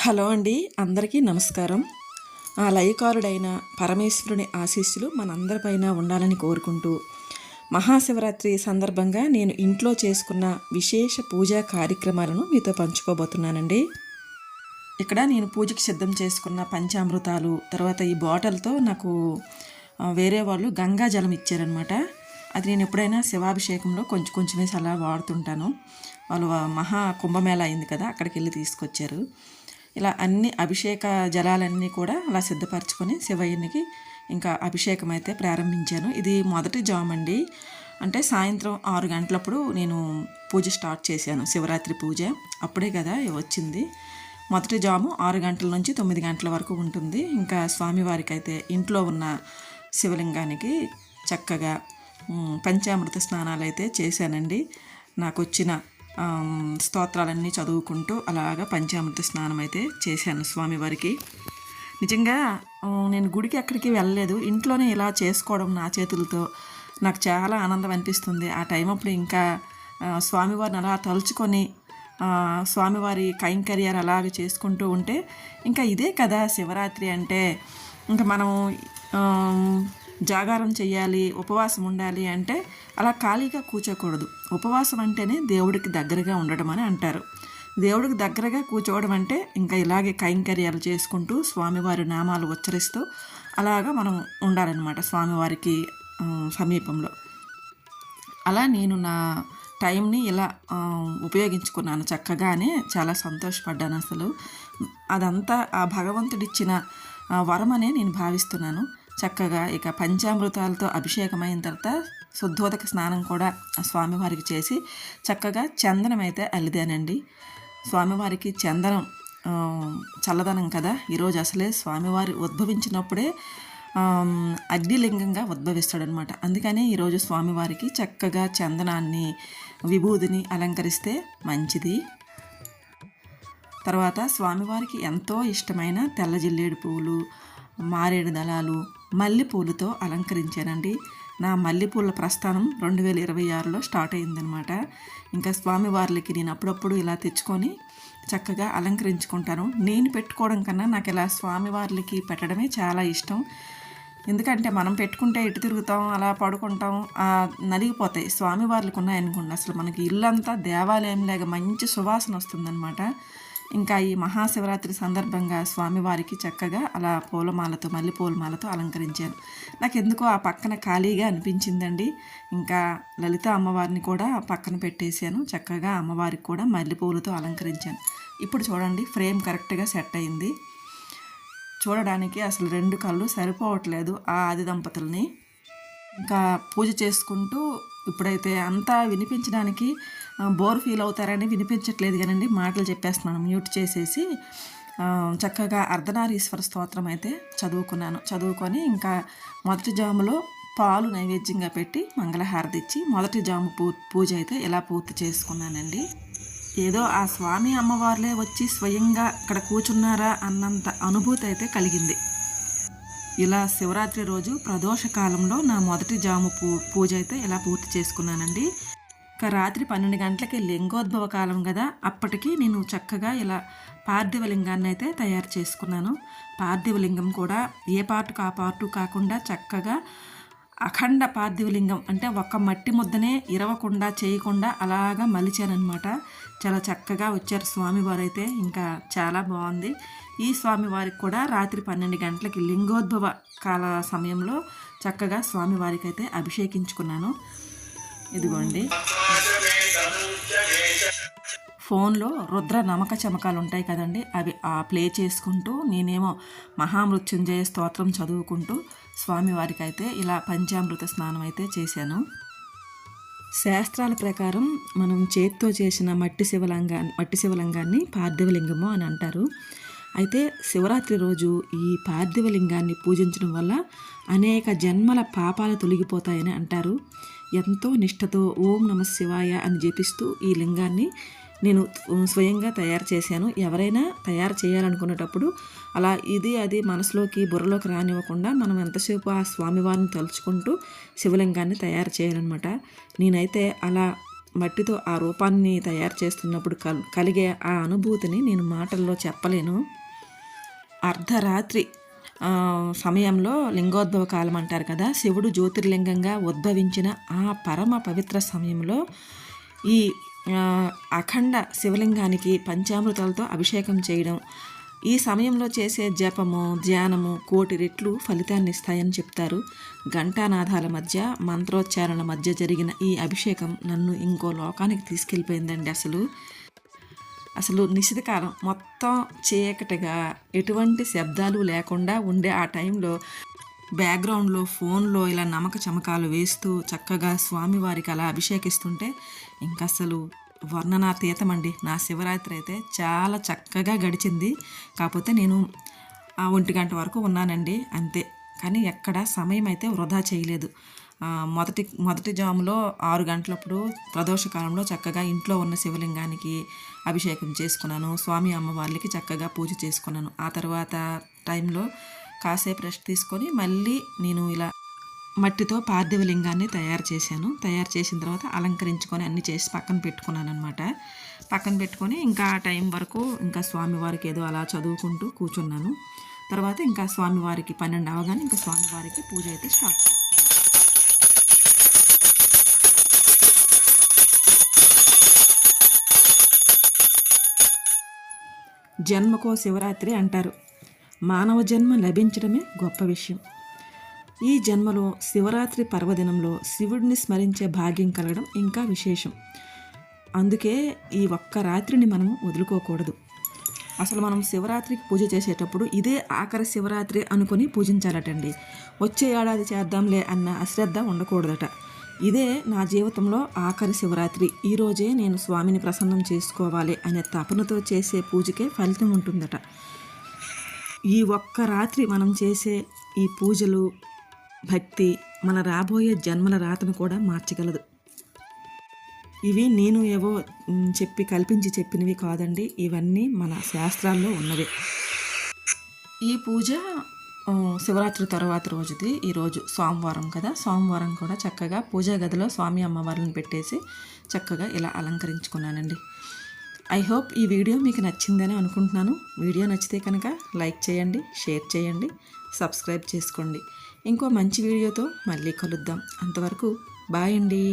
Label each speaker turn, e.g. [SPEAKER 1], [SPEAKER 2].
[SPEAKER 1] Hello అండి, అందరికీ నమస్కారం. ఆ లయకారుడైన పరమేశ్వరుని ఆశీస్సులు మనందరిపైన ఉండాలని కోరుకుంటూ, మహాశివరాత్రి సందర్భంగా నేను ఇంట్లో చేసుకున్న విశేష పూజా కార్యక్రమాలను మీతో పంచుకోబోతున్నానండి. ఇక్కడ నేను పూజకి సిద్ధం చేసుకున్న పంచామృతాలు, తర్వాత ఈ బాటిల్తో నాకు వేరే వాళ్ళు గంగా జలం ఇచ్చారనమాట. అది నేను ఎప్పుడైనా శివాభిషేకంలో కొంచెం కొంచెం వేసి అలా వాడుతుంటాను. వాళ్ళు మహా కుంభమేళ అయింది కదా, అక్కడికి వెళ్ళి తీసుకొచ్చారు. ఇలా అన్ని అభిషేక జలాలన్నీ కూడా అలా సిద్ధపరచుకొని శివయ్యనికి ఇంకా అభిషేకం అయితే ప్రారంభించాను. ఇది మొదటి జామ్ అండి. అంటే సాయంత్రం 6 గంటలప్పుడు నేను పూజ స్టార్ట్ చేశాను. శివరాత్రి పూజ అప్పుడే కదా వచ్చింది. మొదటి జాము 6 గంటల నుంచి 9 గంటల వరకు ఉంటుంది. ఇంకా స్వామివారికి అయితే ఇంట్లో ఉన్న శివలింగానికి చక్కగా పంచామృత స్నానాలు అయితే చేశానండి. నాకు వచ్చిన స్తోత్రాలన్నీ చదువుకుంటూ అలాగా పంచామృత స్నానం అయితే చేశాను స్వామివారికి. నిజంగా నేను గుడికి ఎక్కడికి వెళ్ళలేదు, ఇంట్లోనే ఇలా చేసుకోవడం నా చేతులతో నాకు చాలా ఆనందం అనిపిస్తుంది. ఆ టైం అప్పుడు ఇంకా స్వామివారిని అలా తలుచుకొని స్వామివారి కైంకర్యాలు అలాగ చేసుకుంటూ ఉంటే ఇంకా ఇదే కదా శివరాత్రి అంటే. ఇంకా మనం జాగారం చేయాలి, ఉపవాసం ఉండాలి అంటే అలా ఖాళీగా కూర్చోకూడదు. ఉపవాసం అంటేనే దేవుడికి దగ్గరగా ఉండడం అని అంటారు. దేవుడికి దగ్గరగా కూర్చోవడం అంటే ఇంకా ఇలాగే కైంకర్యాలు చేసుకుంటూ స్వామివారి నామాలు ఉచ్చరిస్తూ అలాగా మనం ఉండాలన్నమాట స్వామివారికి సమీపంలో. అలా నేను నా టైంని ఇలా ఉపయోగించుకున్నాను చక్కగానే. చాలా సంతోషపడ్డాను. అసలు అదంతా ఆ భగవంతుడిచ్చిన వరమనే నేను భావిస్తున్నాను. చక్కగా ఇక పంచామృతాలతో అభిషేకం అయిన తర్వాత శుద్ధోదక స్నానం కూడా స్వామివారికి చేసి చక్కగా చందనం అయితే అల్లిదానండి. స్వామివారికి చందనం చల్లదనం కదా. ఈరోజు అసలే స్వామివారి ఉద్భవించినప్పుడే అగ్నిలింగంగా ఉద్భవిస్తాడనమాట. అందుకనే ఈరోజు స్వామివారికి చక్కగా చందనాన్ని విభూదిని అలంకరిస్తే మంచిది. తర్వాత స్వామివారికి ఎంతో ఇష్టమైన తెల్ల జిల్లేడు పువ్వులు, మారేడు దళాలు, మల్లెపూలతో అలంకరించానండి. నా మల్లెపూల ప్రస్థానం 2026లో స్టార్ట్ అయిందనమాట. ఇంకా స్వామివార్లకి నేను అప్పుడప్పుడు ఇలా తెచ్చుకొని చక్కగా అలంకరించుకుంటాను. నేను పెట్టుకోవడం కన్నా నాకు ఇలా స్వామివార్లకి పెట్టడమే చాలా ఇష్టం. ఎందుకంటే మనం పెట్టుకుంటే ఎటు తిరుగుతాం, అలా పడుకుంటాం, నలిగిపోతాయి. స్వామివార్లకు ఉన్నాయనుకోండి అసలు మనకి ఇల్లంతా దేవాలయంలాగా మంచి సువాసన వస్తుందన్నమాట. ఇంకా ఈ మహాశివరాత్రి సందర్భంగా స్వామివారికి చక్కగా అలా పూలమాలతో మల్లెపూలమాలతో అలంకరించాను. నాకు ఎందుకో ఆ పక్కన ఖాళీగా అనిపించిందండి. ఇంకా లలిత అమ్మవారిని కూడా పక్కన పెట్టేశాను. చక్కగా అమ్మవారికి కూడా మల్లెపూలతో అలంకరించాను. ఇప్పుడు చూడండి, ఫ్రేమ్ కరెక్ట్గా సెట్ అయింది. చూడడానికి అసలు 2 కళ్ళు సరిపోవట్లేదు ఆ ఆది దంపతుల్ని. ఇంకా పూజ చేసుకుంటూ ఇప్పుడైతే అంతా వినిపించడానికి బోర్ ఫీల్ అవుతారని వినిపించట్లేదు కానండి, మాటలు చెప్పేస్తున్నాను మ్యూట్ చేసేసి. చక్కగా అర్ధనారీశ్వర స్తోత్రం అయితే చదువుకొని ఇంకా మొదటి జాములో పాలు నైవేద్యంగా పెట్టి మంగళహారతి ఇచ్చి మొదటి జాము పూజ అయితే ఇలా పూర్తి చేసుకున్నానండి. ఏదో ఆ స్వామి అమ్మవార్లే వచ్చి స్వయంగా ఇక్కడ కూర్చున్నారా అన్నంత అనుభూతి అయితే కలిగింది. ఇలా శివరాత్రి రోజు ప్రదోష కాలంలో నా మొదటి జాము పూజ అయితే ఇలా పూర్తి చేసుకున్నానండి. ఇక రాత్రి 12 గంటలకి లింగోద్భవ కాలం కదా, అప్పటికి నేను చక్కగా ఇలా పార్థివలింగాన్ని అయితే తయారు చేసుకున్నాను. పార్థివలింగం కూడా ఏ పార్టుకు ఆ పార్టు కాకుండా చక్కగా అఖండ పార్థివలింగం అంటే ఒక్క మట్టి ముద్దనే ఇరవకుండా చేయకుండా అలాగా మలిచానమాట. చాలా చక్కగా వచ్చారు స్వామివారు అయితే. ఇంకా చాలా బాగుంది. ఈ స్వామివారికి కూడా రాత్రి 12 గంటలకి లింగోద్భవ కాల సమయంలో చక్కగా స్వామివారికి అయితే అభిషేకించుకున్నాను. ఇదిగోండి, ఫోన్లో రుద్ర నమక చమకాలు ఉంటాయి కదండి, అవి ప్లే చేసుకుంటూ నేనేమో మహామృత్యుంజయ స్తోత్రం చదువుకుంటూ స్వామివారికి అయితే ఇలా పంచామృత స్నానం అయితే చేశాను. శాస్త్రాల ప్రకారం మనం చేత్తో చేసిన మట్టి శివలింగాన్ని పార్థివలింగము అని అంటారు. అయితే శివరాత్రి రోజు ఈ పార్థివలింగాన్ని పూజించడం వల్ల అనేక జన్మల పాపాలు తొలగిపోతాయని అంటారు. ఎంతో నిష్ఠతో ఓం నమ శివాయ అని జపిస్తూ ఈ లింగాన్ని నేను స్వయంగా తయారు చేశాను. ఎవరైనా తయారు చేయాలనుకునేటప్పుడు అలా అది మనసులోకి బుర్రలోకి రానివ్వకుండా మనం ఎంతసేపు ఆ స్వామివారిని తలుచుకుంటూ శివలింగాన్ని తయారు చేయాలన్నమాట. నేనైతే అలా మట్టితో ఆ రూపాన్ని తయారు చేస్తున్నప్పుడు కలిగే ఆ అనుభూతిని నేను మాటల్లో చెప్పలేను. అర్ధరాత్రి సమయంలో లింగోద్భవ కాలం అంటారు కదా, శివుడు జ్యోతిర్లింగంగా ఉద్భవించిన ఆ పరమ పవిత్ర సమయంలో ఈ అఖండ శివలింగానికి పంచామృతాలతో అభిషేకం చేయడం, ఈ సమయంలో చేసే జపము ధ్యానము 1,000,000 రెట్లు ఫలితాన్ని ఇస్తాయని చెప్తారు. ఘంటానాదాల మధ్య మంత్రోచ్చారణ మధ్య జరిగిన ఈ అభిషేకం నన్ను ఇంకో లోకానికి తీసుకెళ్ళిపోయిందండి. అసలు నిశితకాలం మొత్తం చీకటిగా ఎటువంటి శబ్దాలు లేకుండా ఉండే ఆ టైంలో బ్యాక్గ్రౌండ్లో ఫోన్లో ఇలా నమక చమకాలు వేస్తూ చక్కగా స్వామివారికి అలా అభిషేకిస్తుంటే ఇంకా అసలు వర్ణనాతీతమండి. నా శివరాత్రి అయితే చాలా చక్కగా గడిచింది. కాకపోతే నేను 1 గంట వరకు ఉన్నానండి అంతే. కానీ ఎక్కడ సమయం అయితే వృధా చేయలేదు. మొదటి జాములో 6 గంటలప్పుడు ప్రదోషకాలంలో చక్కగా ఇంట్లో ఉన్న శివలింగానికి అభిషేకం చేసుకున్నాను. స్వామి అమ్మవార్లకి చక్కగా పూజ చేసుకున్నాను. ఆ తర్వాత టైంలో కాసేపు రెస్ట్ తీసుకొని మళ్ళీ నేను ఇలా మట్టితో పార్థివ లింగాన్ని తయారు చేశాను. తయారు చేసిన తర్వాత అలంకరించుకొని అన్నీ చేసి పక్కన పెట్టుకున్నాను అనమాట. పక్కన పెట్టుకొని ఇంకా ఆ టైం వరకు ఇంకా స్వామివారికి ఏదో అలా చదువుకుంటూ కూర్చున్నాను. తర్వాత ఇంకా స్వామివారికి 12 అవగానే ఇంకా స్వామివారికి పూజ అయితే స్టార్ట్ చేస్తాను. జన్మకో శివరాత్రి అంటారు. మానవ జన్మ లభించడమే గొప్ప విషయం. ఈ జన్మలో శివరాత్రి పర్వదినంలో శివుడిని స్మరించే భాగ్యం కలగడం ఇంకా విశేషం. అందుకే ఈ ఒక్క రాత్రిని మనం వదులుకోకూడదు. అసలు మనం శివరాత్రికి పూజ చేసేటప్పుడు ఇదే ఆఖరి శివరాత్రి అనుకొని పూజించాలటండి. వచ్చే ఏడాది చేద్దాంలే అన్న అశ్రద్ధ ఉండకూడదట. ఇదే నా జీవితంలో ఆఖరి శివరాత్రి, ఈరోజే నేను స్వామిని ప్రసన్నం చేసుకోవాలి అనే తపనతో చేసే పూజకే ఫలితం ఉంటుందట. ఈ ఒక్క రాత్రి మనం చేసే ఈ పూజలు భక్తి మన రాబోయే జన్మల రాతను కూడా మార్చగలదు. ఇవి నేను ఏవో కల్పించి చెప్పినవి కాదండి, ఇవన్నీ మన శాస్త్రాల్లో ఉన్నవే. ఈ పూజ శివరాత్రి తర్వాత రోజుది. ఈరోజు సోమవారం కదా, సోమవారం కూడా చక్కగా పూజా గదిలో స్వామి అమ్మవారిని పెట్టేసి చక్కగా ఇలా అలంకరించుకున్నానండి. ఐ హోప్ ఈ వీడియో మీకు నచ్చిందని అనుకుంటున్నాను. వీడియో నచ్చితే కనుక లైక్ చేయండి, షేర్ చేయండి, సబ్స్క్రైబ్ చేసుకోండి. ఇంకో మంచి వీడియోతో మళ్ళీ కలుద్దాం. అంతవరకు బాయ్ అండి.